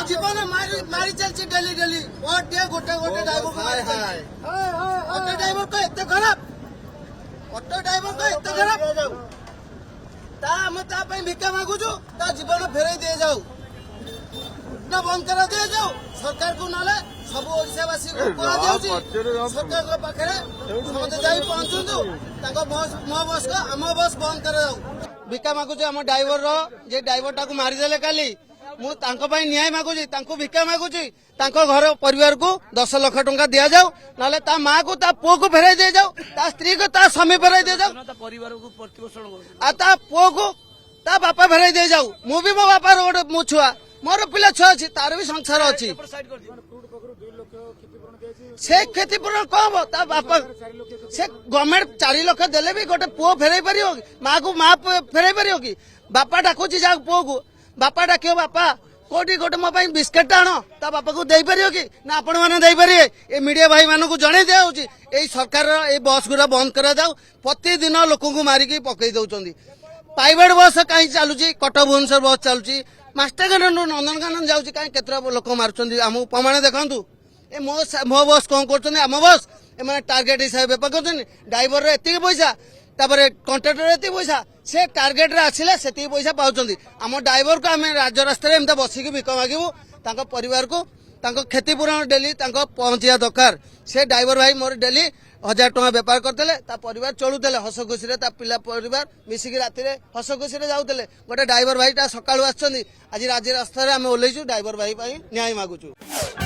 जीवन मारी चलती डेली डेली गोटे गोटे गोटे ड्राइवर ऑटो ड्राइवर को एत खराब ऑटो ड्राइवर को एत खराब भिका मागुचु जीवन फेर दे जाऊ ना बंद कर दे जाऊ सरकार को ना सब ओडावासी सरकार पाखे समझे जा पहुंचु मो बस को आम बस बंद कर जाऊ भिका मागुचु आम ड्राइवर जे ड्राइवर टाक मारिदेले काली मुझे न्याय मागुची भिका मागुची घर परिवार को 10 लाख टंका दि जाऊ ना माँ को पुओ को फेराई दे जाऊ स्त्री को स्वामी फेराई दे जाऊ पुओ को बापा फेराई दे जाऊ मु भी मो बापा गोटे मो छुआ मोर पिला छुआ अच्छी तार भी संसार अच्छी से क्षतिपूरण कम बापा से गवर्नमेंट 4 लाख देले भी गोटे पुओ फेराई पार माँ को माँ फेराई पार कि बापा डाकुची जा पुओ को बापा डाक बापा कोटी गोटे मो बिस्केट आण ता बापा को दे पार कि ना आपण मैंने दे पारे ए मीडिया भाई मानक जन दिया सरकार ए बस गुरा बंद करा जाऊ प्रतिदिन लोक मारिकी पकई दौरान प्राइवेट बस कहीं चलुची कटक भुवनेश्वर बस चलुची मास्टरकानन नंदनकानन जाऊँगी कहीं केतरा लोक मार्च आम प्रमाण देखु ए मो बस कौन कर बस एम टार्गेट हिसाब बेपार कर ड्राइवर एति पैसा तापर कंट्राक्टर एति पैसा से टार्गेट रे आसिले से पैसा पाँच आम ड्राइवर को आम राज रास्ता एमती बसिक भिक मागू परिवार को क्षतिपूरण डेली पहुंचा दरकार से ड्राइवर भाई मोर डेली 1000 टଙ୍କା बेपार करते परिवार चलुते हस खुशी पिला परिवार मिसिक राति हस खुशी जाऊे गोटे ड्राइवर भाई सकाळू आज राज रास्ता आम ओल्लैचु ड्राइवर भाई न्याय मागुचु।